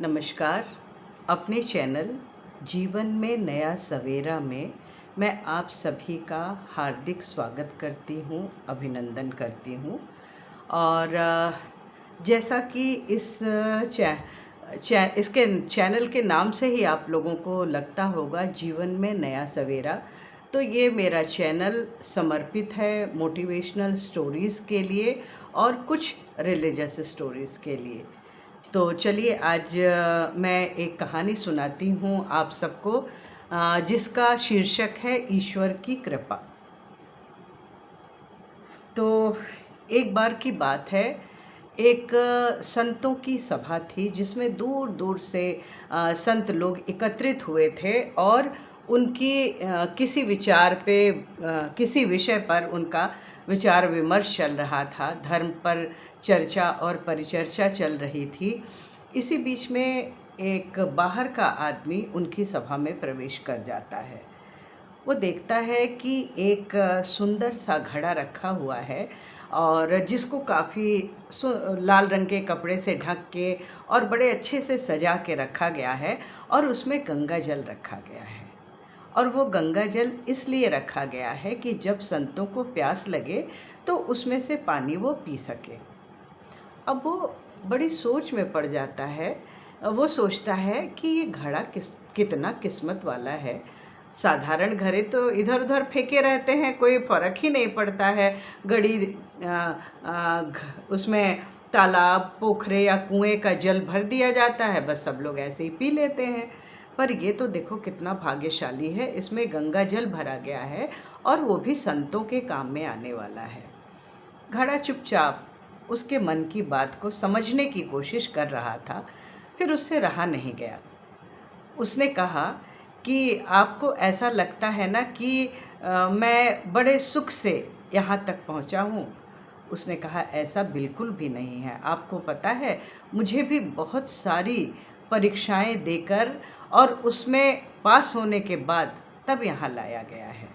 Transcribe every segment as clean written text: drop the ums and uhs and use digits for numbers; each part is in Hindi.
नमस्कार। अपने चैनल जीवन में नया सवेरा में मैं आप सभी का हार्दिक स्वागत करती हूँ, अभिनंदन करती हूँ। और जैसा कि इसके चैनल के नाम से ही आप लोगों को लगता होगा, जीवन में नया सवेरा, तो ये मेरा चैनल समर्पित है मोटिवेशनल स्टोरीज़ के लिए और कुछ रिलीजियस स्टोरीज़ के लिए। तो चलिए आज मैं एक कहानी सुनाती हूँ आप सबको, जिसका शीर्षक है ईश्वर की कृपा। तो एक बार की बात है, एक संतों की सभा थी जिसमें दूर दूर से संत लोग एकत्रित हुए थे और उनकी किसी विचार पे, किसी विषय पर उनका विचार विमर्श चल रहा था। धर्म पर चर्चा और परिचर्चा चल रही थी। इसी बीच में एक बाहर का आदमी उनकी सभा में प्रवेश कर जाता है। वो देखता है कि एक सुंदर सा घड़ा रखा हुआ है और जिसको काफ़ी लाल रंग के कपड़े से ढक के और बड़े अच्छे से सजा के रखा गया है और उसमें गंगा जल रखा गया है। और वो गंगा जल इसलिए रखा गया है कि जब संतों को प्यास लगे तो उसमें से पानी वो पी सके। अब वो बड़ी सोच में पड़ जाता है। वो सोचता है कि ये घड़ा कितना किस्मत वाला है। साधारण घड़े तो इधर उधर फेंके रहते हैं, कोई फ़र्क ही नहीं पड़ता है। उसमें तालाब, पोखरे या कुएं का जल भर दिया जाता है, बस सब लोग ऐसे ही पी लेते हैं। पर ये तो देखो कितना भाग्यशाली है, इसमें गंगा जल भरा गया है और वो भी संतों के काम में आने वाला है। घड़ा चुपचाप उसके मन की बात को समझने की कोशिश कर रहा था, फिर उससे रहा नहीं गया। उसने कहा कि आपको ऐसा लगता है ना कि मैं बड़े सुख से यहाँ तक पहुँचा हूँ। उसने कहा ऐसा बिल्कुल भी नहीं है। आपको पता है, मुझे भी बहुत सारी परीक्षाएं देकर और उसमें पास होने के बाद तब यहाँ लाया गया है।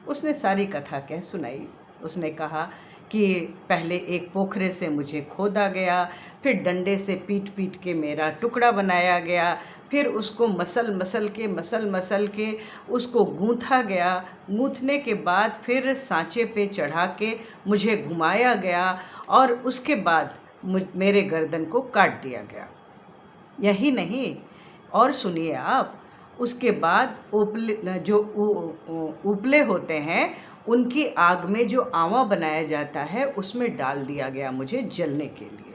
उसने सारी कथा कह सुनाई। उसने कहा कि पहले एक पोखरे से मुझे खोदा गया, फिर डंडे से पीट पीट के मेरा टुकड़ा बनाया गया, फिर उसको मसल मसल के उसको गूंथा गया। गूंथने के बाद फिर सांचे पे चढ़ा के मुझे घुमाया गया और उसके बाद मेरे गर्दन को काट दिया गया। यही नहीं, और सुनिए आप, उसके बाद उपले होते हैं, उनकी आग में जो आवा बनाया जाता है उसमें डाल दिया गया मुझे जलने के लिए।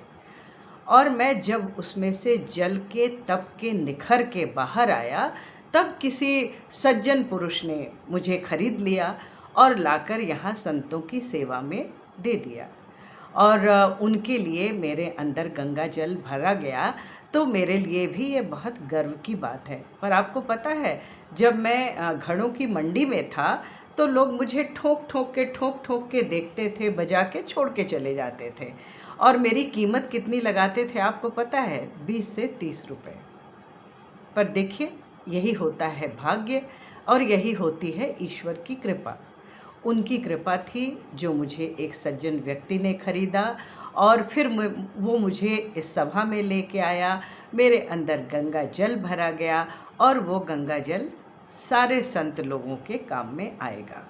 और मैं जब उसमें से जल के तप के निखर के बाहर आया, तब किसी सज्जन पुरुष ने मुझे खरीद लिया और लाकर यहाँ संतों की सेवा में दे दिया। और उनके लिए मेरे अंदर गंगा जल भरा गया, तो मेरे लिए भी ये बहुत गर्व की बात है। पर आपको पता है, जब मैं घड़ों की मंडी में था तो लोग मुझे ठोक ठोक के देखते थे, बजा के छोड़ के चले जाते थे। और मेरी कीमत कितनी लगाते थे आपको पता है? 20 से 30 रुपए। पर देखिए, यही होता है भाग्य और यही होती है ईश्वर की कृपा। उनकी कृपा थी जो मुझे एक सज्जन व्यक्ति ने खरीदा और फिर वो मुझे इस सभा में लेके आया। मेरे अंदर गंगा जल भरा गया और वो गंगा जल सारे संत लोगों के काम में आएगा।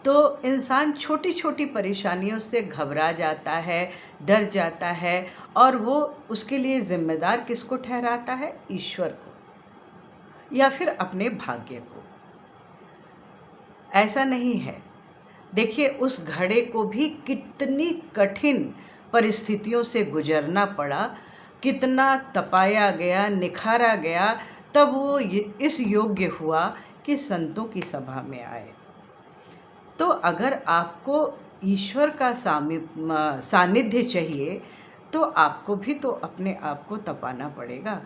तो इंसान छोटी छोटी परेशानियों से घबरा जाता है, डर जाता है, और वो उसके लिए जिम्मेदार किसको ठहराता है? ईश्वर को या फिर अपने भाग्य को। ऐसा नहीं है। देखिए, उस घड़े को भी कितनी कठिन परिस्थितियों से गुजरना पड़ा, कितना तपाया गया, निखारा गया, तब वो इस योग्य हुआ कि संतों की सभा में आए। तो अगर आपको ईश्वर का सानिध्य चाहिए तो आपको भी तो अपने आप को तपाना पड़ेगा।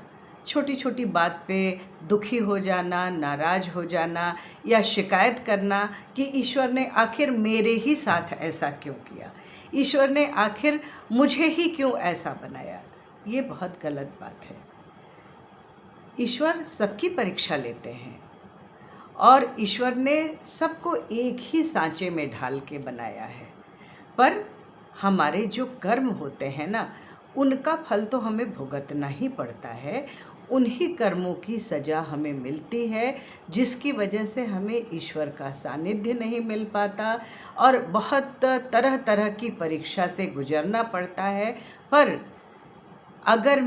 छोटी छोटी बात पे दुखी हो जाना, नाराज़ हो जाना या शिकायत करना कि ईश्वर ने आखिर मेरे ही साथ ऐसा क्यों किया, ईश्वर ने आखिर मुझे ही क्यों ऐसा बनाया, ये बहुत गलत बात है। ईश्वर सबकी परीक्षा लेते हैं और ईश्वर ने सबको एक ही सांचे में ढाल के बनाया है। पर हमारे जो कर्म होते हैं ना, उनका फल तो हमें भुगतना ही पड़ता है। उन्हीं कर्मों की सज़ा हमें मिलती है, जिसकी वजह से हमें ईश्वर का सानिध्य नहीं मिल पाता और बहुत तरह तरह की परीक्षा से गुजरना पड़ता है। पर अगर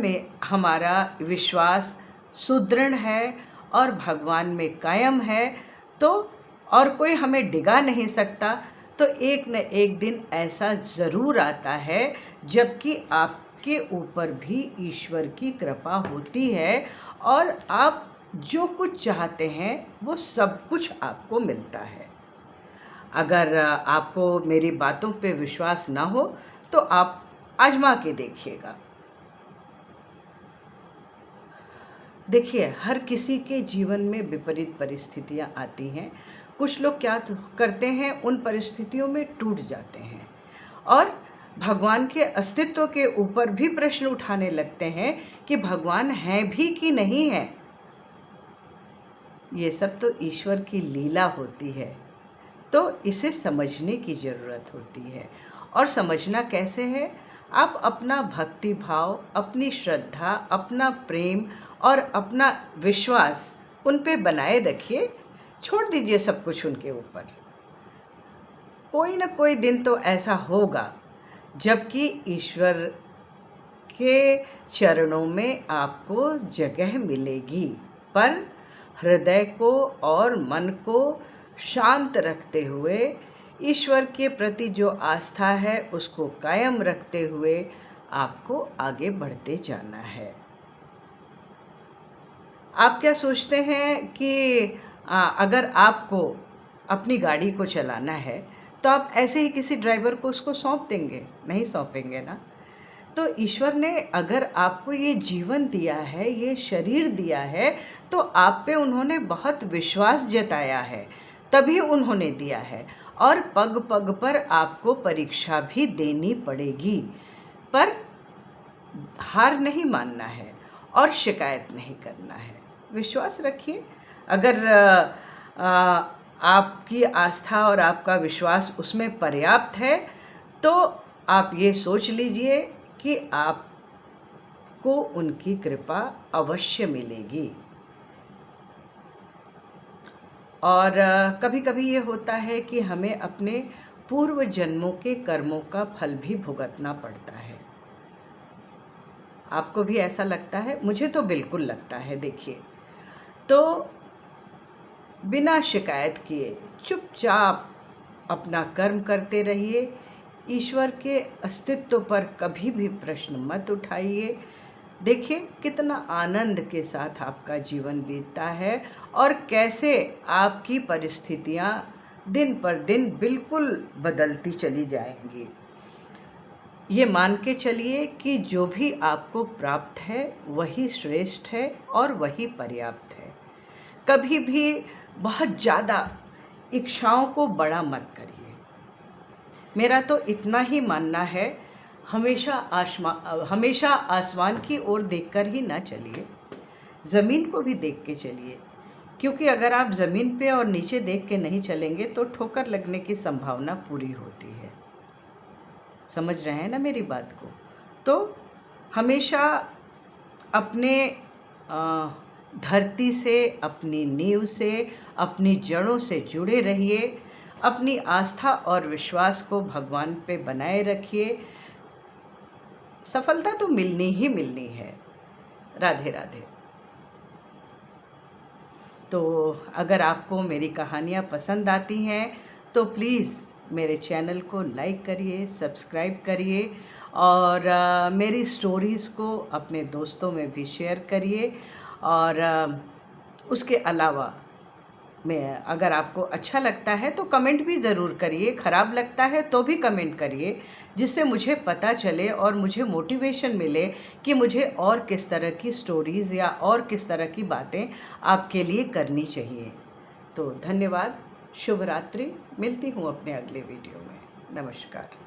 हमारा विश्वास सुदृढ़ है और भगवान में कायम है, तो और कोई हमें डिगा नहीं सकता। तो एक न एक दिन ऐसा ज़रूर आता है जबकि आपके ऊपर भी ईश्वर की कृपा होती है और आप जो कुछ चाहते हैं वो सब कुछ आपको मिलता है। अगर आपको मेरी बातों पे विश्वास ना हो तो आप आजमा के देखिएगा। देखिए, हर किसी के जीवन में विपरीत परिस्थितियाँ आती हैं। कुछ लोग क्या करते हैं, उन परिस्थितियों में टूट जाते हैं और भगवान के अस्तित्व के ऊपर भी प्रश्न उठाने लगते हैं कि भगवान है भी कि नहीं है। ये सब तो ईश्वर की लीला होती है, तो इसे समझने की ज़रूरत होती है। और समझना कैसे है? आप अपना भक्ति भाव, अपनी श्रद्धा, अपना प्रेम और अपना विश्वास उन पे बनाए रखिए। छोड़ दीजिए सब कुछ उनके ऊपर। कोई न कोई दिन तो ऐसा होगा जबकि ईश्वर के चरणों में आपको जगह मिलेगी। पर हृदय को और मन को शांत रखते हुए, ईश्वर के प्रति जो आस्था है उसको कायम रखते हुए आपको आगे बढ़ते जाना है। आप क्या सोचते हैं कि अगर आपको अपनी गाड़ी को चलाना है तो आप ऐसे ही किसी ड्राइवर को उसको सौंप देंगे? नहीं सौंपेंगे ना। तो ईश्वर ने अगर आपको ये जीवन दिया है, ये शरीर दिया है, तो आप पे उन्होंने बहुत विश्वास जताया है, तभी उन्होंने दिया है। और पग पग पर आपको परीक्षा भी देनी पड़ेगी, पर हार नहीं मानना है और शिकायत नहीं करना है। विश्वास रखिए। अगर आपकी आस्था और आपका विश्वास उसमें पर्याप्त है तो आप ये सोच लीजिए कि आपको उनकी कृपा अवश्य मिलेगी। और कभी कभी ये होता है कि हमें अपने पूर्व जन्मों के कर्मों का फल भी भुगतना पड़ता है। आपको भी ऐसा लगता है? मुझे तो बिल्कुल लगता है। देखिए, तो बिना शिकायत किए चुपचाप अपना कर्म करते रहिए। ईश्वर के अस्तित्व पर कभी भी प्रश्न मत उठाइए। देखिए कितना आनंद के साथ आपका जीवन बीतता है और कैसे आपकी परिस्थितियाँ दिन पर दिन बिल्कुल बदलती चली जाएंगी। ये मान के चलिए कि जो भी आपको प्राप्त है वही श्रेष्ठ है और वही पर्याप्त है। कभी भी बहुत ज़्यादा इच्छाओं को बड़ा मत करिए। मेरा तो इतना ही मानना है, हमेशा आसमान की ओर देखकर ही ना चलिए, ज़मीन को भी देख के चलिए। क्योंकि अगर आप ज़मीन पे और नीचे देख के नहीं चलेंगे तो ठोकर लगने की संभावना पूरी होती है। समझ रहे हैं ना मेरी बात को? तो हमेशा अपने धरती से, अपनी नींव से, अपनी जड़ों से जुड़े रहिए। अपनी आस्था और विश्वास को भगवान पे बनाए रखिए। सफलता तो मिलनी ही मिलनी है। राधे राधे। तो अगर आपको मेरी कहानियाँ पसंद आती हैं तो प्लीज़ मेरे चैनल को लाइक करिए, सब्सक्राइब करिए और मेरी स्टोरीज़ को अपने दोस्तों में भी शेयर करिए। और उसके अलावा अगर आपको अच्छा लगता है तो कमेंट भी ज़रूर करिए। ख़राब लगता है तो भी कमेंट करिए, जिससे मुझे पता चले और मुझे मोटिवेशन मिले कि मुझे और किस तरह की स्टोरीज़ या और किस तरह की बातें आपके लिए करनी चाहिए। तो धन्यवाद, शुभ रात्रि। मिलती हूँ अपने अगले वीडियो में। नमस्कार।